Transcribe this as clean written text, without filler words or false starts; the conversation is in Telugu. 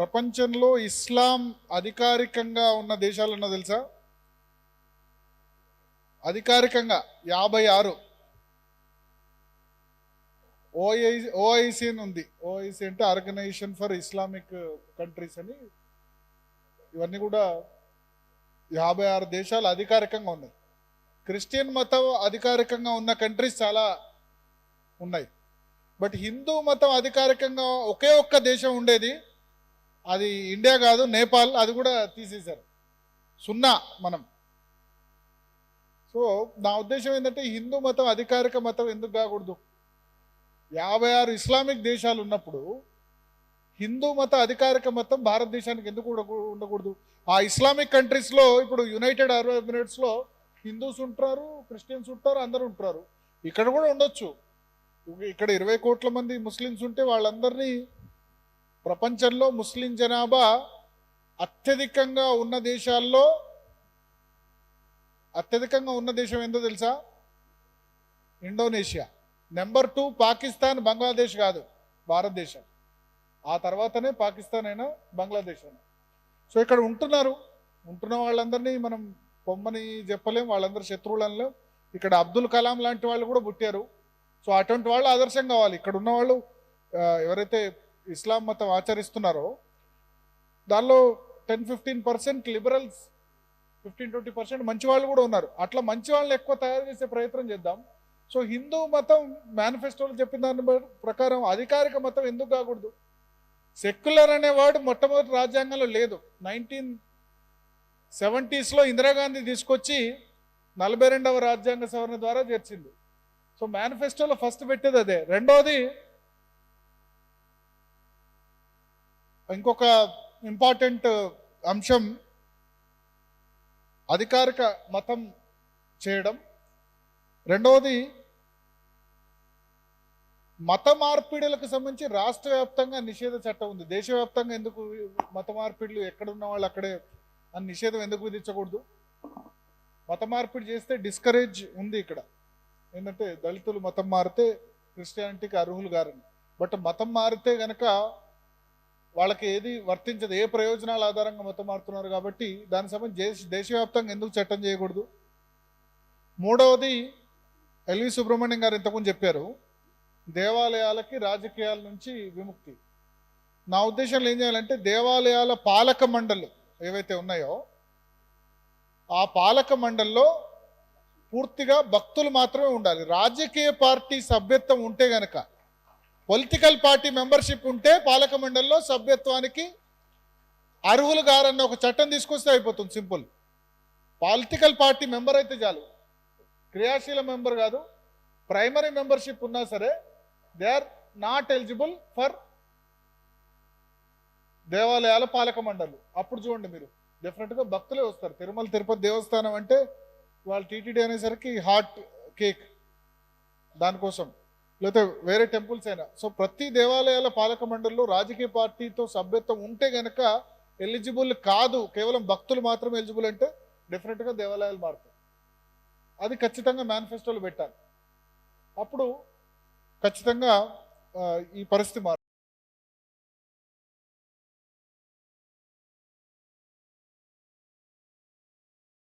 ప్రపంచంలో ఇస్లాం అధికారికంగా ఉన్న దేశాలన్నా తెలుసా? అధికారికంగా 56. ఓఐసి అని ఉంది. ఓఐసి అంటే ఆర్గనైజేషన్ ఫర్ ఇస్లామిక్ కంట్రీస్ అని. ఇవన్నీ కూడా 56 దేశాలు అధికారికంగా ఉన్నాయి. క్రిస్టియన్ మతం అధికారికంగా ఉన్న కంట్రీస్ చాలా ఉన్నాయి. బట్ హిందూ మతం అధికారికంగా ఒకే ఒక్క దేశం ఉండేది, అది ఇండియా కాదు, నేపాల్. అది కూడా తీసేశారు, 0 మనం. సో నా ఉద్దేశం ఏంటంటే హిందూ మతం అధికారిక మతం ఎందుకు కాకూడదు? 56 ఇస్లామిక్ దేశాలు ఉన్నప్పుడు హిందూ మత అధికారిక మతం భారతదేశానికి ఎందుకు ఉండకూడదు? ఆ ఇస్లామిక్ కంట్రీస్లో ఇప్పుడు యునైటెడ్ అరబ్ ఎమిరేట్స్లో హిందూస్ ఉంటారు, క్రిస్టియన్స్ ఉంటారు, అందరూ ఉంటారు. ఇక్కడ కూడా ఉండొచ్చు. ఇక్కడ 20 కోట్ల మంది ముస్లిమ్స్ ఉంటే వాళ్ళందరినీ, ప్రపంచంలో ముస్లిం జనాభా అత్యధికంగా ఉన్న దేశాల్లో అత్యధికంగా ఉన్న దేశం ఏందో తెలుసా? ఇండోనేషియా. నెంబర్ 2 పాకిస్తాన్, బంగ్లాదేశ్ కాదు, భారతదేశం. ఆ తర్వాతనే పాకిస్తాన్ అయినా బంగ్లాదేశ్ అయినా. సో ఇక్కడ ఉంటున్న వాళ్ళందరినీ మనం పొమ్మని చెప్పలేం, వాళ్ళందరూ శత్రువులను. ఇక్కడ అబ్దుల్ కలాం లాంటి వాళ్ళు కూడా పుట్టారు. సో అటువంటి వాళ్ళు ఆదర్శం కావాలి. ఇక్కడ ఉన్న వాళ్ళు ఎవరైతే ఇస్లాం మతం ఆచరిస్తున్నారో దానిలో 10-15% లిబరల్స్, 15-20% మంచి వాళ్ళు కూడా ఉన్నారు. అట్లా మంచి వాళ్ళని ఎక్కువ తయారు చేసే ప్రయత్నం చేద్దాం. సో హిందూ మతం మేనిఫెస్టోలో చెప్పిన దాని ప్రకారం అధికారిక మతం ఎందుకు కాకూడదు? సెక్యులర్ అనే వర్డ్ మొట్టమొదటి రాజ్యాంగంలో లేదు. 1970s ఇందిరాగాంధీ తీసుకొచ్చి 42వ రాజ్యాంగ సవరణ ద్వారా చేర్చింది. సో మేనిఫెస్టోలో ఫస్ట్ పెట్టేది అదే. రెండోది, ఇంకొక ఇంపార్టెంట్ అంశం అధికారిక మతం చేయడం. రెండవది, మత మార్పిడులకు సంబంధించి రాష్ట్ర వ్యాప్తంగా నిషేధ చట్టం ఉంది. దేశవ్యాప్తంగా ఎందుకు మత మార్పిడులు, ఎక్కడున్న వాళ్ళు అక్కడే అని నిషేధం ఎందుకు విధించకూడదు? మత మార్పిడి చేస్తే డిస్కరేజ్ ఉంది ఇక్కడ. ఏంటంటే దళితులు మతం మారితే క్రిస్టియానిటీకి అర్హులు గారని. బట్ మతం మారితే గనక వాళ్ళకి ఏది వర్తించదు, ఏ ప్రయోజనాల ఆధారంగా మతం మారుతున్నారు కాబట్టి దానికి సంబంధించి దేశవ్యాప్తంగా ఎందుకు చట్టం చేయకూడదు? మూడవది, ఎల్వి సుబ్రహ్మణ్యం గారు ఇంతకుముందు చెప్పారు, దేవాలయాలకి రాజకీయాల నుంచి విముక్తి. నా ఉద్దేశంలో ఏం చేయాలంటే దేవాలయాల పాలక మండళ్ళు ఏవైతే ఉన్నాయో ఆ పాలక మండల్లో పూర్తిగా భక్తులు మాత్రమే ఉండాలి. రాజకీయ పార్టీ సభ్యత్వం ఉంటే గనక, పొలిటికల్ పార్టీ మెంబర్షిప్ ఉంటే పాలక మండలిలో సభ్యత్వానికి అర్హులు గారన్న ఒక చట్టం తీసుకొస్తే అయిపోతుంది, సింపుల్. పొలిటికల్ పార్టీ మెంబర్ అయితే చాలు, క్రియాశీల మెంబర్ కాదు. ప్రైమరీ మెంబర్షిప్ ఉన్నా సరే they are not eligible for దేవాలయాల పాలక మండలి. అప్పుడు చూడండి మీరు, డెఫినెట్గా భక్తులే వస్తారు. తిరుమల తిరుపతి దేవస్థానం అంటే వాళ్ళు టీటీడీ అనేసరికి హాట్ కేక్ దానికోసం, లేకపోతే వేరే టెంపుల్స్ అయినా. సో ప్రతి దేవాలయాల పాలక మండలిలో రాజకీయ పార్టీతో సభ్యత్వం ఉంటే గనక ఎలిజిబుల్ కాదు, కేవలం భక్తులు మాత్రమే ఎలిజిబుల్ అంటే డెఫినెట్గా దేవాలయాలు మారుతాయి. అది ఖచ్చితంగా మేనిఫెస్టోలో పెట్టాలి. అప్పుడు ఖచ్చితంగా ఈ పరిస్థితి మారుతుంది.